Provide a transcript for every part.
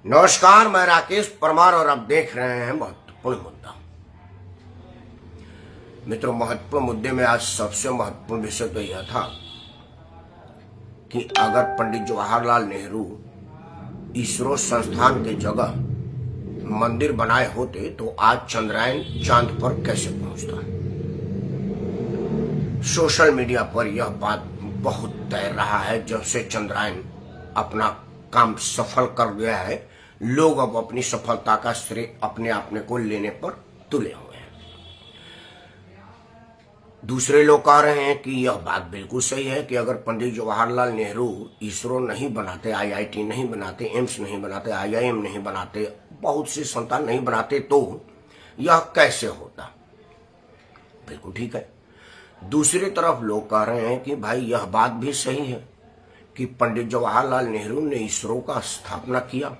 नमस्कार, मैं राकेश परमार और आप देख रहे हैं महत्वपूर्ण मुद्दा। मित्रों, महत्वपूर्ण मुद्दे में आज सबसे महत्वपूर्ण विषय तो यह था कि अगर पंडित जवाहरलाल नेहरू इसरो संस्थान के जगह मंदिर बनाए होते तो आज चंद्रयान चांद पर कैसे पहुंचता। सोशल मीडिया पर यह बात बहुत तैर रहा है। जब से चंद्रयान अपना काम सफल कर गया है, लोग अब अपनी सफलता का श्रेय अपने अपने को लेने पर तुले हुए हैं। दूसरे लोग कह रहे हैं कि यह बात बिल्कुल सही है कि अगर पंडित जवाहरलाल नेहरू इसरो नहीं बनाते, आईआईटी नहीं बनाते, एम्स नहीं बनाते, आईआईएम नहीं बनाते, बहुत सी संस्थान नहीं बनाते तो यह कैसे होता। बिल्कुल ठीक है। दूसरी तरफ लोग कह रहे हैं कि भाई यह बात भी सही है कि पंडित जवाहरलाल नेहरू ने इसरो का स्थापना किया,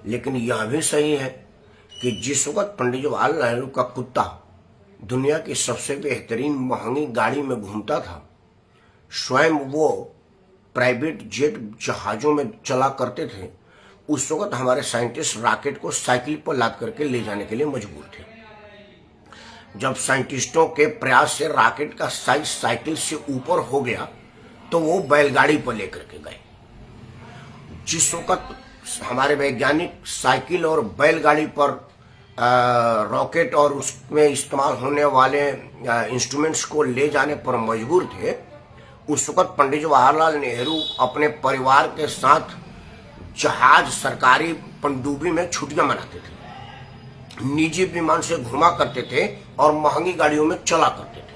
लेकिन यह भी सही है कि जिस वक्त पंडित जवाहरलाल नेहरू का कुत्ता दुनिया की सबसे बेहतरीन महंगी गाड़ी में घूमता था, स्वयं वो प्राइवेट जेट जहाजों में चला करते थे, उस वक्त हमारे साइंटिस्ट रॉकेट को साइकिल पर लाद करके ले जाने के लिए मजबूर थे। जब साइंटिस्टों के प्रयास से रॉकेट का साइज साइकिल से ऊपर हो गया तो वो बैलगाड़ी पर लेकर के गए। जिस वक्त हमारे वैज्ञानिक साइकिल और बैलगाड़ी पर रॉकेट और उसमें इस्तेमाल होने वाले इंस्ट्रूमेंट्स को ले जाने पर मजबूर थे, उस वक्त पंडित जवाहरलाल नेहरू अपने परिवार के साथ जहाज सरकारी पनडुब्बी में छुट्टियां मनाते थे, निजी विमान से घुमा करते थे और महंगी गाड़ियों में चला करते थे।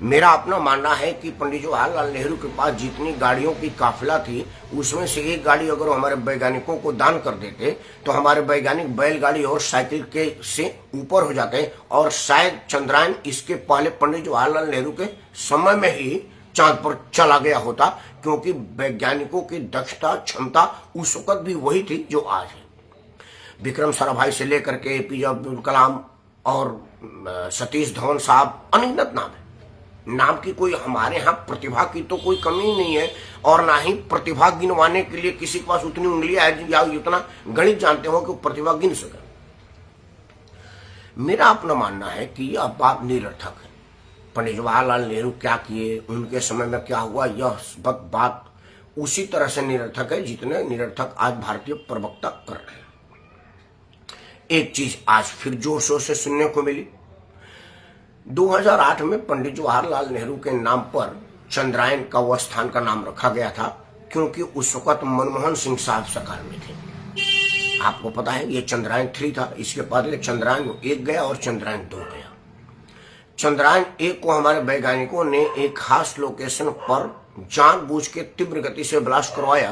मेरा अपना मानना है कि पंडित जवाहरलाल नेहरू के पास जितनी गाड़ियों की काफिला थी, उसमें से एक गाड़ी अगर हमारे वैज्ञानिकों को दान कर देते तो हमारे वैज्ञानिक बैलगाड़ी और साइकिल के से ऊपर हो जाते और शायद चंद्रयान इसके पहले पंडित जवाहरलाल नेहरू के समय में ही चांद पर चला गया होता, क्योंकि वैज्ञानिकों की दक्षता क्षमता उस वक्त भी वही थी जो आज है। विक्रम साराभाई से लेकर के एपीजे अब्दुल कलाम और सतीश धवन साहब अनगिनत नाम है। नाम की कोई हमारे यहाँ प्रतिभा की तो कोई कमी नहीं है, और ना ही प्रतिभा गिनवाने के लिए किसी के पास उतनी उंगलियां है या उतना गणित जानते हो कि वो प्रतिभा गिन सके। मेरा अपना मानना है कि यह बात निरर्थक है। पंडित जवाहरलाल नेहरू क्या किए, उनके समय में क्या हुआ, यह बात उसी तरह से निरर्थक है जितने निरर्थक आज भारतीय प्रवक्ता कर रहे हैं। एक चीज आज फिर जोर शोर से सुनने को मिली। 2008 में पंडित जवाहरलाल नेहरू के नाम पर चंद्रयान का वह स्थान का नाम रखा गया था, क्योंकि उस वक्त मनमोहन सिंह साहब सरकार में थे। आपको पता है ये चंद्रयान 3 था, इसके पहले चंद्रयान 1 गया और चंद्रयान 2 गया। चंद्रयान 1 को हमारे वैज्ञानिकों ने एक खास लोकेशन पर जानबूझ के तीव्र गति से ब्लास्ट करवाया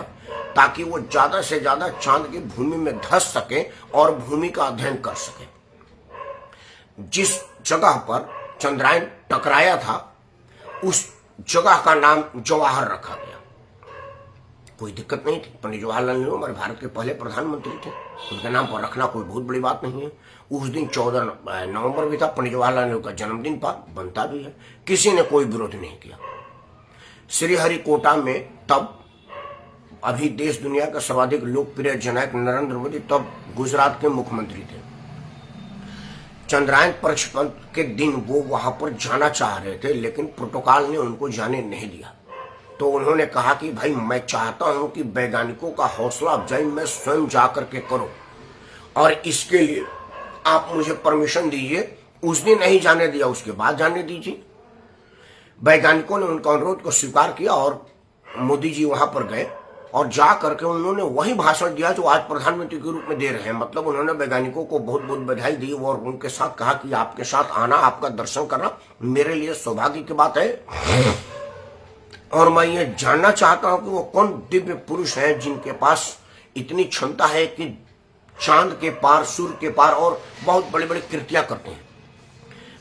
ताकि वो ज्यादा से ज्यादा चांद की भूमि में धंस सके और भूमि का अध्ययन कर सके। जिस जगह पर चंद्रयान टकराया था उस जगह का नाम जवाहर रखा गया। कोई दिक्कत नहीं थी। पंडित जवाहरलाल नेहरू हमारे भारत के पहले प्रधानमंत्री थे, उनके नाम पर रखना कोई बहुत बड़ी बात नहीं है। उस दिन 14 नवंबर भी था, पंडित जवाहरलाल नेहरू का जन्मदिन बनता भी है, किसी ने कोई विरोध नहीं किया। श्रीहरिकोटा में तब अभी देश दुनिया का सर्वाधिक लोकप्रिय जननायक नरेंद्र मोदी तब गुजरात के मुख्यमंत्री थे। चंद्रयान प्रक्षेपण के दिन वो वहां पर जाना चाह रहे थे, लेकिन प्रोटोकॉल ने उनको जाने नहीं दिया। तो उन्होंने कहा कि भाई मैं चाहता हूं कि वैज्ञानिकों का हौसला अफजाई मैं स्वयं जाकर के करूं, और इसके लिए आप मुझे परमिशन दीजिए। उस दिन नहीं जाने दिया, उसके बाद जाने दीजिए। वैज्ञानिकों ने उनका अनुरोध को स्वीकार किया और मोदी जी वहां पर गए और जा करके उन्होंने वही भाषण दिया जो आज प्रधानमंत्री के रूप में दे रहे हैं। मतलब उन्होंने वैज्ञानिकों को बहुत बहुत बधाई दी और उनके साथ कहा कि आपके साथ आना, आपका दर्शन करना मेरे लिए सौभाग्य की बात है, और मैं ये जानना चाहता हूं कि वो कौन दिव्य पुरुष हैं जिनके पास इतनी क्षमता है कि चांद के पार, सूर्य के पार और बहुत बड़ी बड़ी कृतियां करते हैं।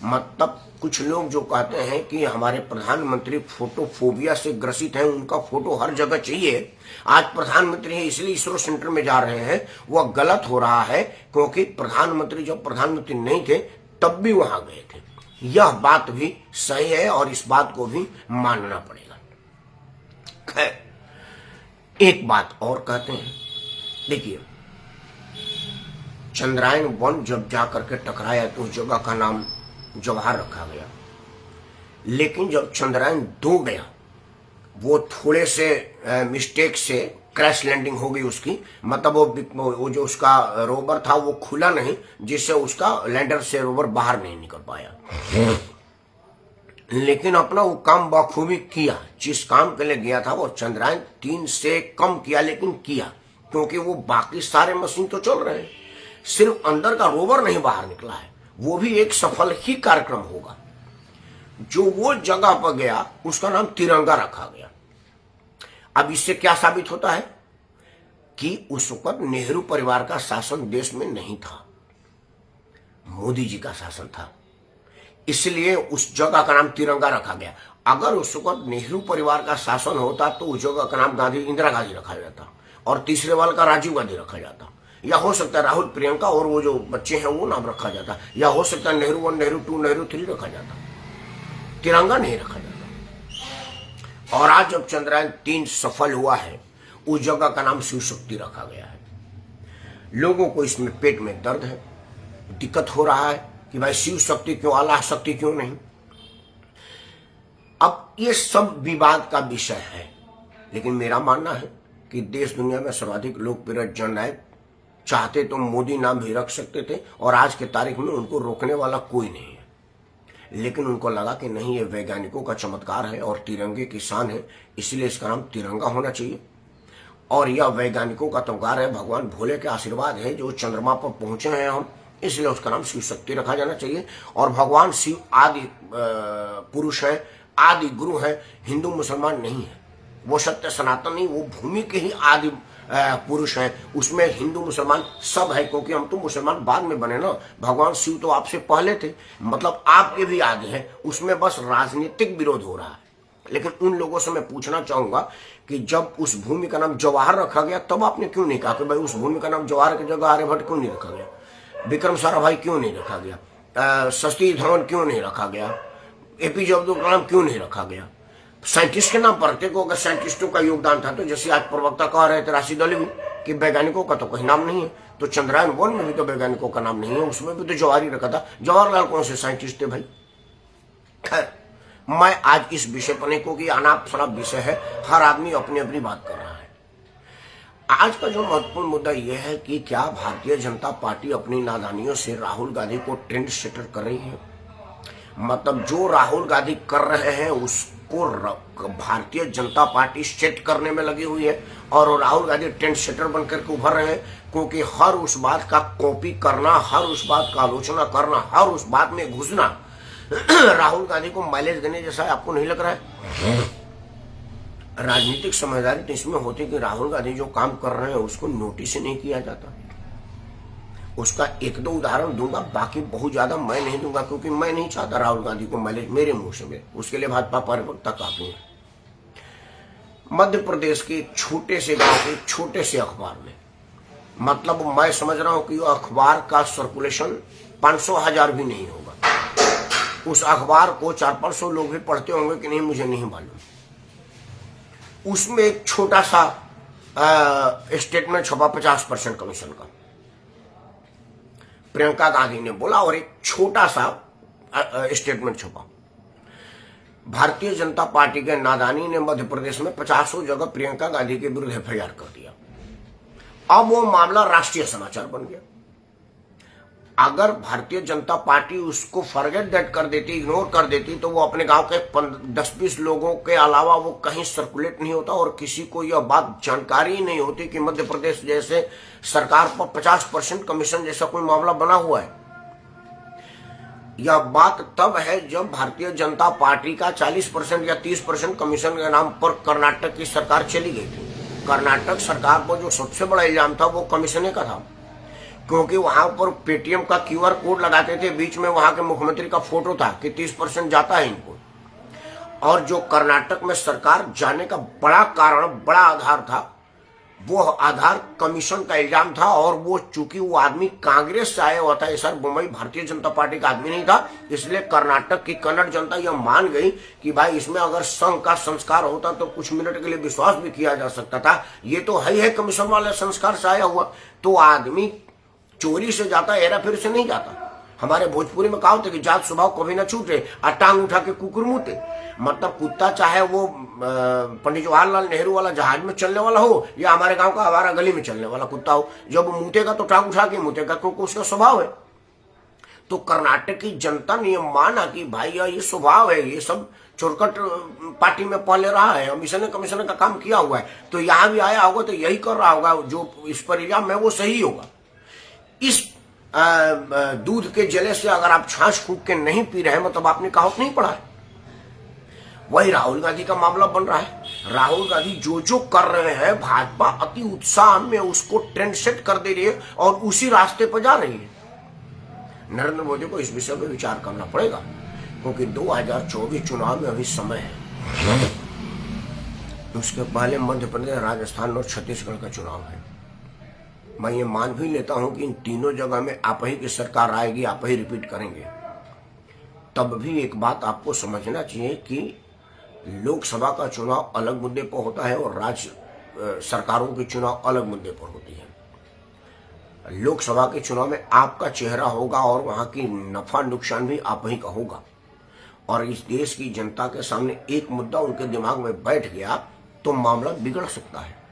मतलब कुछ लोग जो कहते हैं कि हमारे प्रधानमंत्री फोटोफोबिया से ग्रसित हैं, उनका फोटो हर जगह चाहिए, आज प्रधानमंत्री है इसलिए इसरो सेंटर में जा रहे हैं, वह गलत हो रहा है। क्योंकि प्रधानमंत्री जब प्रधानमंत्री नहीं थे तब भी वहां गए थे। यह बात भी सही है और इस बात को भी मानना पड़ेगा। खैर, एक बात और कहते हैं देखिए, चंद्रायन-1 जब जा करके टकराया तो उस जगह का नाम जवाहर रखा गया। लेकिन जब चंद्रायन-2 गया, वो थोड़े से मिस्टेक से क्रैश लैंडिंग हो गई उसकी, मतलब वो जो उसका रोवर था वो खुला नहीं, जिससे उसका लैंडर से रोवर बाहर नहीं निकल पाया। लेकिन अपना वो काम बखूबी किया। जिस काम के लिए गया था वो चंद्रायन-3 से कम किया, लेकिन किया, क्योंकि वो बाकी सारे मशीन तो चल रहे हैं, सिर्फ अंदर का रोवर नहीं बाहर निकला है। वो भी एक सफल ही कार्यक्रम होगा। जो वो जगह पर गया उसका नाम तिरंगा रखा गया। अब इससे क्या साबित होता है कि उस वक्त नेहरू परिवार का शासन देश में नहीं था, मोदी जी का शासन था, इसलिए उस जगह का नाम तिरंगा रखा गया। अगर उस वक्त नेहरू परिवार का शासन होता तो उस जगह का नाम इंदिरा गांधी रखा जाता और तीसरे वाले का राजीव गांधी रखा जाता, या हो सकता है राहुल प्रियंका और वो जो बच्चे हैं वो नाम रखा जाता, या हो सकता है नेहरू 1, नेहरू 2, नेहरू 3 रखा जाता, तिरंगा नहीं रखा जाता। और आज जब चंद्रयान-3 सफल हुआ है, उस जगह का नाम शिव शक्ति रखा गया है। लोगों को इसमें पेट में दर्द है, दिक्कत हो रहा है कि भाई शिव शक्ति क्यों, अल्लाह शक्ति क्यों नहीं। अब ये सब विवाद का विषय है, लेकिन मेरा मानना है कि देश दुनिया में सर्वाधिक लोकप्रिय जननायक चाहते तो मोदी नाम भी रख सकते थे और आज के तारीख में उनको रोकने वाला कोई नहीं है। लेकिन उनको लगा कि नहीं, ये वैज्ञानिकों का चमत्कार है और तिरंगे की शान है, इसलिए इसका नाम तिरंगा होना चाहिए। और यह वैज्ञानिकों का चमत्कार है, भगवान भोले के आशीर्वाद है जो चंद्रमा पर पहुंचे हैं हम, इसलिए उसका नाम शिव शक्ति रखा जाना चाहिए। और भगवान शिव आदि पुरुष है, आदि गुरु है, हिंदू मुसलमान नहीं है। वो सत्य सनातन नहीं, वो भूमि के ही आदि पुरुष है। उसमें हिंदू मुसलमान सब है, क्योंकि हम तो मुसलमान बाद में बने ना। भगवान शिव तो आपसे पहले थे, मतलब आपके भी आगे हैं। उसमें बस राजनीतिक विरोध हो रहा है। लेकिन उन लोगों से मैं पूछना चाहूंगा कि जब उस भूमि का नाम जवाहर रखा गया तब आपने क्यों नहीं कहा कि भाई उस भूमि का नाम जवाहर की जगह आर्यभट्ट क्यों नहीं रखा गया, विक्रम साराभाई क्यों नहीं रखा गया, सतीश धवन क्यों नहीं रखा गया, एपीजे अब्दुल कलाम क्यों नहीं रखा गया। साइंटिस्ट के नाम पढ़ते को अगर साइंटिस्टों का योगदान था, तो जैसे आज प्रवक्ता कह रहे थे राशिद अली कि वैज्ञानिकों का तो कोई नाम नहीं है, तो चंद्रयान-1 में भी तो वैज्ञानिकों का नाम नहीं है, उसमें भी तो जवाहर ही रखा था। जवाहरलाल कौन से साइंटिस्ट थे भाई। खैर, मैं आज इस विषय पर नहीं, क्योंकि अनाप शनाप विषय है, हर आदमी अपनी अपनी बात कर रहा है। आज का जो महत्वपूर्ण मुद्दा यह है कि क्या भारतीय जनता पार्टी अपनी नादानियों से राहुल गांधी को ट्रेंड सेटर कर रही है। मतलब जो राहुल गांधी कर रहे हैं उसको भारतीय जनता पार्टी सेट करने में लगी हुई है, और राहुल गांधी ट्रेंड सेटर बनकर के उभर रहे हैं, क्योंकि हर उस बात का कॉपी करना, हर उस बात का आलोचना करना, हर उस बात में घुसना राहुल गांधी को माइलेज देने जैसा है। आपको नहीं लग रहा है? राजनीतिक समझदारी तो इसमें होती कि राहुल गांधी जो काम कर रहे हैं उसको नोटिस ही नहीं किया जाता। उसका एक दो उदाहरण दूंगा, बाकी बहुत ज्यादा मैं नहीं दूंगा, क्योंकि मैं नहीं चाहता राहुल गांधी को माइलेज मेरे मुंह से मिले। उसके लिए भाजपा प्रवक्ता काफी है। मध्य प्रदेश के छोटे से गांव के छोटे से अखबार में, मतलब मैं समझ रहा हूं कि अखबार का सर्कुलेशन 500,000 भी नहीं होगा। उस अखबार को 400-500 लोग भी पढ़ते होंगे कि नहीं मुझे नहीं मालूम। उसमें एक छोटा सा स्टेटमेंट छपा 50% कमीशन का, प्रियंका गांधी ने बोला, और एक छोटा सा स्टेटमेंट छपा। भारतीय जनता पार्टी के नादानी ने मध्य प्रदेश में 50 जगह प्रियंका गांधी के विरुद्ध एफआईआर कर दिया। अब वो मामला राष्ट्रीय समाचार बन गया। अगर भारतीय जनता पार्टी उसको फॉरगेट दैट कर देती, इग्नोर कर देती, तो वो अपने गांव के 10-20 लोगों के अलावा वो कहीं सर्कुलेट नहीं होता, और किसी को यह बात जानकारी नहीं होती कि मध्य प्रदेश जैसे सरकार पर 50% कमीशन जैसा कोई मामला बना हुआ है। यह बात तब है जब भारतीय जनता पार्टी का 40% या 30% कमीशन के नाम पर कर्नाटक की सरकार चली गई थी। कर्नाटक सरकार पर जो सबसे बड़ा इल्जाम था वो कमीशने का था, क्योंकि वहां पर पेटीएम का क्यूआर कोड लगाते थे, बीच में वहां के मुख्यमंत्री का फोटो था कि 30% जाता है इनको। और जो कर्नाटक में सरकार जाने का बड़ा कारण, बड़ा आधार था, वो आधार कमीशन का इल्जाम था, और वो चूंकि वो आदमी कांग्रेस से आया हुआ था, ये सर मुंबई भारतीय जनता पार्टी का आदमी नहीं था, इसलिए कर्नाटक की कन्नड़ जनता यह मान गई कि भाई इसमें अगर संघ का संस्कार होता तो कुछ मिनट के लिए विश्वास भी किया जा सकता था। ये तो है कमीशन वाले संस्कार से आया हुआ। तो आदमी चोरी से जाता, हेरा फेरी से नहीं जाता। हमारे भोजपुरी में कहा होता कि जात स्वभाव कभी ना छूटे, और टांग उठा के कुकुर मुते। मतलब कुत्ता चाहे वो पंडित जवाहरलाल नेहरू वाला जहाज में चलने वाला हो या हमारे गांव का हमारा गली में चलने वाला कुत्ता हो, जब मुतेगा तो टांग उठा के मुतेगा, क्योंकि उसका स्वभाव है। तो कर्नाटक की जनता ने माना कि भाई ये स्वभाव है, ये सब चोरकट पार्टी में पहले रहा है, कमीशन का काम किया हुआ है, तो यहां भी आया होगा तो यही कर रहा होगा, जो इस पर इल्जाम है वो सही होगा। इस दूध के जले से अगर आप छाछ फूक के नहीं पी रहे हैं, मतलब आपने कहावत नहीं पढ़ा है। वही राहुल गांधी का मामला बन रहा है। राहुल गांधी जो जो कर रहे हैं, भाजपा अति उत्साह में उसको ट्रेंड सेट कर दे रही है और उसी रास्ते पर जा रही है। नरेंद्र मोदी को इस विषय पर विचार करना पड़ेगा, क्योंकि 2024 चुनाव में अभी समय है। उसके पहले मध्य प्रदेश, राजस्थान और छत्तीसगढ़ का चुनाव है। मैं ये मान भी लेता हूं कि इन तीनों जगह में आप ही की सरकार आएगी, आप ही रिपीट करेंगे। तब भी एक बात आपको समझना चाहिए कि लोकसभा का चुनाव अलग मुद्दे पर होता है और राज्य सरकारों के चुनाव अलग मुद्दे पर होती है। लोकसभा के चुनाव में आपका चेहरा होगा और वहां की नफा नुकसान भी आप ही का होगा, और इस देश की जनता के सामने एक मुद्दा उनके दिमाग में बैठ गया तो मामला बिगड़ सकता है।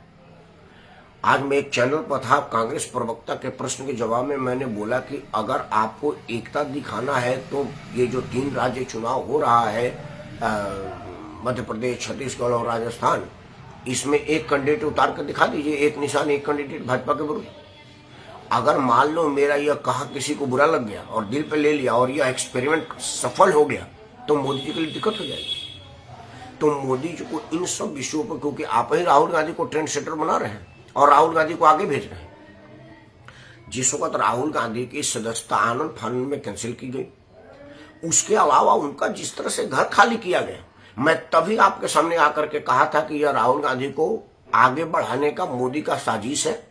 आज मैं एक चैनल पर था, कांग्रेस प्रवक्ता के प्रश्न के जवाब में मैंने बोला कि अगर आपको एकता दिखाना है तो ये जो 3 राज्य चुनाव हो रहा है, मध्य प्रदेश, छत्तीसगढ़ और राजस्थान, इसमें एक कैंडिडेट उतार कर दिखा दीजिए, एक निशान, एक कैंडिडेट भाजपा के विरुद्ध। अगर मान लो मेरा यह कहा किसी को बुरा लग गया और दिल पे ले लिया और यह एक्सपेरिमेंट सफल हो गया तो मोदी जी के लिए दिक्कत हो जाएगी। तो मोदी जी को इन सब विषयों पर, क्योंकि आप ही राहुल गांधी को ट्रेंड सेटर बना रहे हैं और राहुल गांधी को आगे भेज रहे हैं। जिस वक्त राहुल गांधी की सदस्यता आनंद फानंद में कैंसिल की गई, उसके अलावा उनका जिस तरह से घर खाली किया गया, मैं तभी आपके सामने आकर के कहा था कि यह राहुल गांधी को आगे बढ़ाने का मोदी का साजिश है।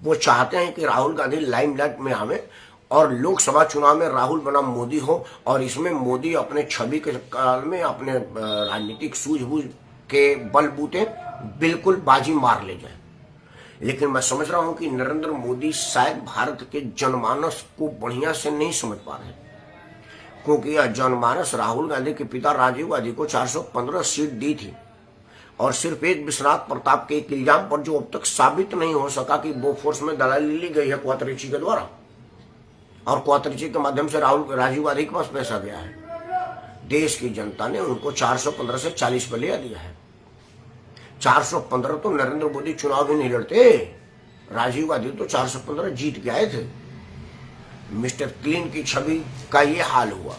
वो चाहते हैं कि राहुल गांधी लाइमलाइट में आवे और लोकसभा चुनाव में राहुल बनाम मोदी हो, और इसमें मोदी अपने छवि के काल में अपने राजनीतिक सूझबूझ के बलबूते बिल्कुल बाजी मार ले जाए। लेकिन मैं समझ रहा हूं कि नरेंद्र मोदी शायद भारत के जनमानस को बढ़िया से नहीं समझ पा रहे, क्योंकि यह जनमानस राहुल गांधी के पिता राजीव गांधी को 415 सीट दी थी, और सिर्फ एक विश्वनाथ प्रताप के एक इल्जाम पर, जो अब तक साबित नहीं हो सका कि बोफोर्स में दलाली ली गई है क्वातरिची के द्वारा, और क्वातरिची के माध्यम से राजीव गांधी के पास पैसा गया है। देश की जनता ने उनको 415 से 40 पर ले दिया है। 415 तो नरेंद्र मोदी चुनाव भी नहीं लड़ते, राजीव गांधी तो 415 जीत के आए थे। मिस्टर क्लीन की छवि का ये हाल हुआ।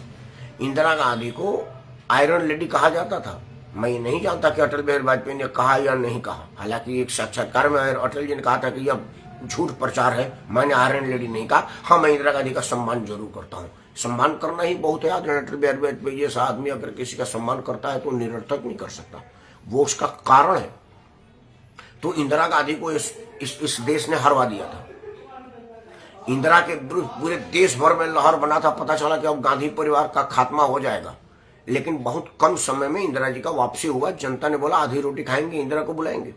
इंदिरा गांधी को आयरन लेडी कहा जाता था। मैं नहीं जानता कि अटल बिहारी वाजपेयी ने कहा या नहीं कहा, हालांकि एक साक्षात्कार में अटल जी ने कहा था कि यह झूठ प्रचार है, मैंने आयरन लेडी नहीं कहा। हाँ, मैं इंदिरा गांधी का सम्मान जरूर करता हूँ, सम्मान करना ही बहुत है। अटल बिहारी वाजपेयी जैसा आदमी अगर किसी का सम्मान करता है तो निरर्थक नहीं कर सकता, वो उसका कारण है। तो इंदिरा गांधी को इस देश ने हरवा दिया था। इंदिरा के विरुद्ध पूरे देश भर में लहर बना था। पता चला कि अब गांधी परिवार का खात्मा हो जाएगा, लेकिन बहुत कम समय में इंदिरा जी का वापसी हुआ। जनता ने बोला आधी रोटी खाएंगे, इंदिरा को बुलाएंगे।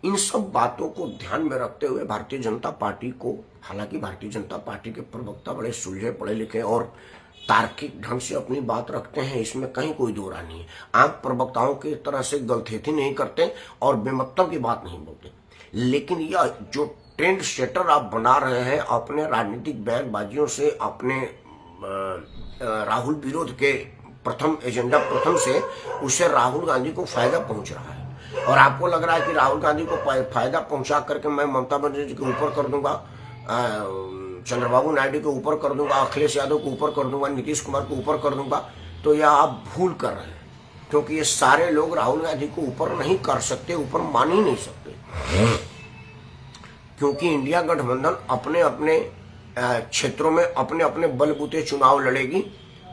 इन सब बातों को ध्यान में रखते हुए भारतीय जनता पार्टी को, हालांकि भारतीय जनता पार्टी के प्रवक्ता बड़े सुलझे पढ़े लिखे और तार्किक ढंग से अपनी बात रखते हैं, इसमें कहीं कोई दो राय नहीं है। आप प्रवक्ताओं की तरह से गलथेथी नहीं करते और बेमतलब की बात नहीं बोलते, लेकिन यह जो ट्रेंड सेटर आप बना रहे हैं अपने राजनीतिक बयानबाजियों से, अपने राहुल विरोध के प्रथम एजेंडा प्रथम से, उससे राहुल गांधी को फायदा पहुंच रहा है। और आपको लग रहा है कि राहुल गांधी को फायदा पहुंचा करके मैं ममता बनर्जी के ऊपर कर दूंगा, चंद्रबाबू नायडू के ऊपर कर दूंगा, अखिलेश यादव को ऊपर कर दूंगा, नीतीश कुमार को ऊपर कर दूंगा, तो यह आप भूल कर रहे हैं। क्योंकि ये सारे लोग राहुल गांधी को ऊपर नहीं कर सकते, ऊपर मान ही नहीं सकते, क्योंकि इंडिया गठबंधन अपने अपने क्षेत्रों में अपने अपने बलबूते चुनाव लड़ेगी।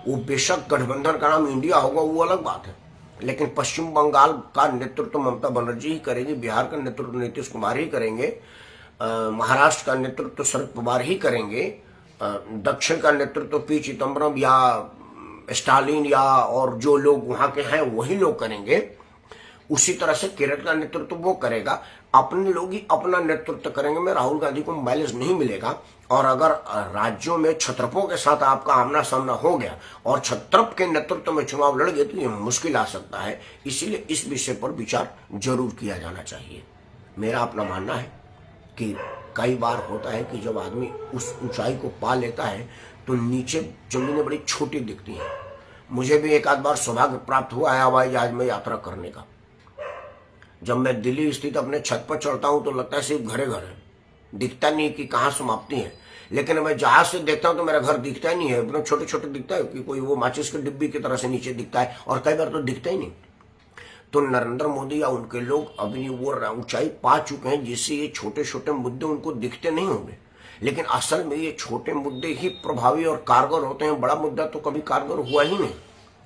वो बेशक गठबंधन का नाम इंडिया होगा, वो अलग बात है, लेकिन पश्चिम बंगाल का नेतृत्व ममता बनर्जी ही करेगी, बिहार का नेतृत्व नीतीश कुमार ही करेंगे, महाराष्ट्र का नेतृत्व शरद पवार ही करेंगे, दक्षिण का नेतृत्व पी चिदम्बरम या स्टालिन या और जो लोग वहां के हैं वही लोग करेंगे। उसी तरह से केरल का नेतृत्व वो करेगा, अपने लोग ही अपना नेतृत्व करेंगे। में राहुल गांधी को माइलेज नहीं मिलेगा। और अगर राज्यों में छत्रपों के साथ आपका आमना सामना हो गया और छत्रप के नेतृत्व में चुनाव लड़ गए तो ये मुश्किल आ सकता है। इसीलिए इस विषय पर विचार जरूर किया जाना चाहिए। मेरा अपना मानना है कि कई बार होता है कि जब आदमी उस ऊंचाई को पा लेता है तो नीचे जमीनें बड़ी छोटी दिखती हैं। मुझे भी एक आध बार सौभाग्य प्राप्त हुआ है हवाई जहाज में यात्रा करने का। जब मैं दिल्ली स्थित अपने छत पर चढ़ता हूं तो लगता है सिर्फ घरे घर है, दिखता नहीं कि कहाँ समाप्ति है। लेकिन मैं जहाज से देखता हूं तो मेरा घर दिखता ही नहीं है, एकदम छोटे छोटे दिखता है कि कोई वो माचिस के डिब्बी की तरह से नीचे दिखता है, और कई बार तो दिखता ही नहीं। तो नरेंद्र मोदी या उनके लोग अभी वो ऊंचाई पा चुके हैं जिससे ये छोटे छोटे मुद्दे उनको दिखते नहीं होंगे। लेकिन असल में ये छोटे मुद्दे ही प्रभावी और कारगर होते हैं। बड़ा मुद्दा तो कभी कारगर हुआ ही नहीं,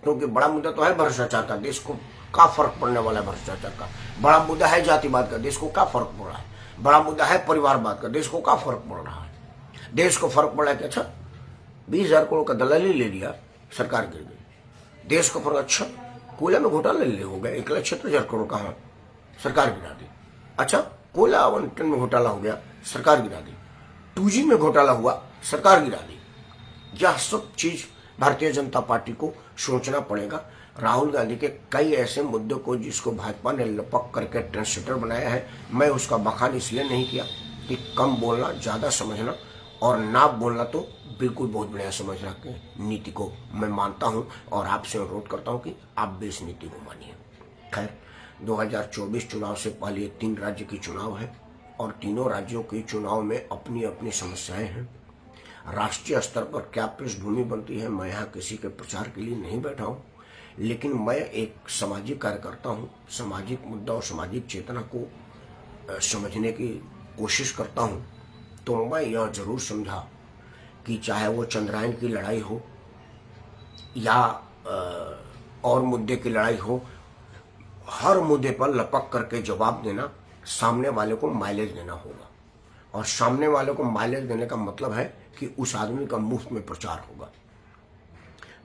क्योंकि बड़ा मुद्दा तो है भ्रष्टाचार का, देश को क्या फर्क पड़ने वाला है भ्रष्टाचार का। बड़ा मुद्दा है जातिवाद का, देश को क्या फर्क पड़ रहा है। बड़ा मुद्दा है परिवारवाद का, देश को क्या फर्क पड़ रहा है। देश को फर्क पड़ा कि अच्छा 20,000 करोड़ का दलाली ले लिया, सरकार गिर गई। देश को फर्क, अच्छा कोयला में घोटाला ले हो गया, 1,76,000 करोड़ कहाँ, सरकार गिरा दी। अच्छा कोयला आवंटन में घोटाला हो गया, सरकार गिरा दी। 2G में घोटाला हुआ, सरकार गिरा दी। यह सब चीज भारतीय जनता पार्टी को सोचना पड़ेगा। राहुल गांधी के कई ऐसे मुद्दों को जिसको भाजपा ने लपक करके ट्रेंडसेटर बनाया है, मैं उसका बखान इसलिए नहीं किया कि कम बोलना, ज्यादा समझना और ना बोलना तो बिल्कुल बहुत बढ़िया समझना के नीति को मैं मानता हूं और आपसे अनुरोध करता हूं कि आप भी इस नीति को मानिए। खैर 2024 चुनाव से पहले 3 राज्य की चुनाव है और तीनों राज्यों के चुनाव में अपनी अपनी समस्याएं हैं। राष्ट्रीय स्तर पर क्या पृष्ठभूमि बनती है, मैं यहाँ किसी के प्रचार के लिए नहीं बैठा हूँ, लेकिन मैं एक सामाजिक कार्यकर्ता हूँ। सामाजिक मुद्दा और सामाजिक चेतना को समझने की कोशिश करता हूँ। तो मैं यह जरूर समझा कि चाहे वो चंद्रयान की लड़ाई हो या और मुद्दे की लड़ाई हो, हर मुद्दे पर लपक करके जवाब देना, सामने वाले को माइलेज देना होगा। और सामने वाले को माइलेज देने का मतलब है कि उस आदमी का मुफ्त में प्रचार होगा।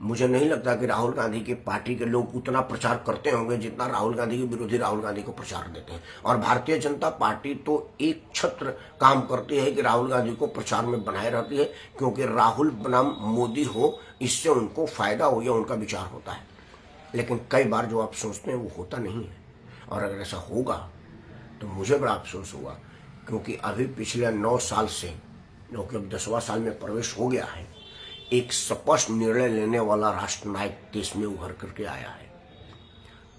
मुझे नहीं लगता कि राहुल गांधी की पार्टी के लोग उतना प्रचार करते होंगे जितना राहुल गांधी के विरोधी राहुल गांधी को प्रचार देते हैं। और भारतीय जनता पार्टी तो एक छत्र काम करती है कि राहुल गांधी को प्रचार में बनाए रहती है, क्योंकि राहुल बनाम मोदी हो, इससे उनको फायदा हो, या उनका विचार होता है। लेकिन कई बार जो आप सोचते हैं वो होता नहीं है। और अगर ऐसा होगा तो मुझे बड़ा अफसोस होगा, क्योंकि अभी पिछले 9 साल से, जो कि अब 10वां साल में प्रवेश हो गया है, एक स्पष्ट निर्णय लेने वाला राष्ट्रनायक देश में उभर करके आया है।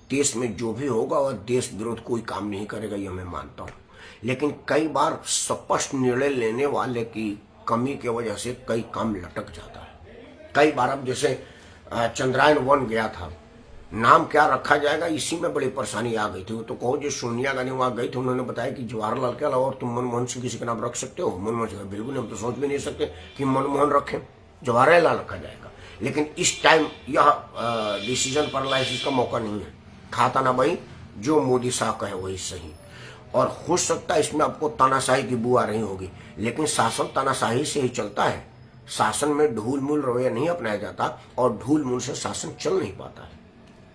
देश में जो भी होगा वह देश विरोध कोई काम नहीं करेगा, यह मैं मानता हूँ। लेकिन कई बार स्पष्ट निर्णय लेने वाले की कमी की वजह से कई काम लटक जाता है। कई बार अब जैसे चंद्रयान 1 गया था, नाम क्या रखा जाएगा इसी में बड़ी परेशानी आ गई थी। वो तो कहो जो सोनिया गांधी वहां गई थी, उन्होंने बताया कि जवाहरलाल के अलावा और तुम मनमोहन सिंह किसी का नाम रख सकते हो। मनमोहन सिंह बिल्कुल नहीं, हम तो सोच भी नहीं सकते कि मनमोहन रखें, जवाहरलाल रखा जाएगा। लेकिन इस टाइम यह डिसीजन पैरालिसिस का मौका नहीं है। खाता ना भाई, जो मोदी शाह कहे वही सही। और हो सकता है इसमें आपको तानाशाही की बू आ रही होगी, लेकिन शासन तानाशाही से ही चलता है। शासन में ढूल मूल रवैया नहीं अपनाया जाता और ढूल मूल से शासन चल नहीं पाता है।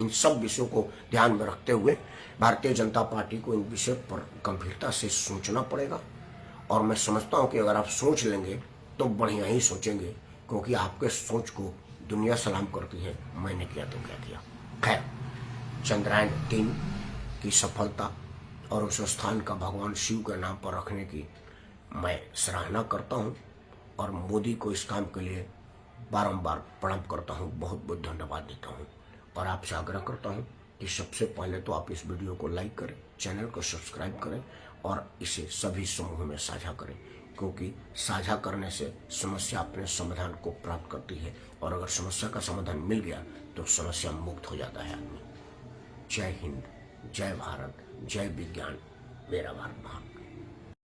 इन सब विषयों को ध्यान में रखते हुए भारतीय जनता पार्टी को इन विषय पर गंभीरता से सोचना पड़ेगा। और मैं समझता हूं कि अगर आप सोच लेंगे तो बढ़िया ही सोचेंगे, क्योंकि आपके सोच को दुनिया सलाम करती है। मैंने किया तो क्या किया। खैर, चंद्रयान 3 की सफलता और उस स्थान का भगवान शिव के नाम पर रखने की मैं सराहना करता हूं और मोदी को इस काम के लिए बारंबार प्रणाम करता हूं, बहुत बहुत धन्यवाद देता हूं। और आपसे आग्रह करता हूं कि सबसे पहले तो आप इस वीडियो को लाइक करें, चैनल को सब्सक्राइब करें और इसे सभी समूह में साझा करें, क्योंकि साझा करने से समस्या अपने समाधान को प्राप्त करती है। और अगर समस्या का समाधान मिल गया तो समस्या मुक्त हो जाता है आदमी। जय हिंद, जय भारत, जय विज्ञान, मेरा भारत महान।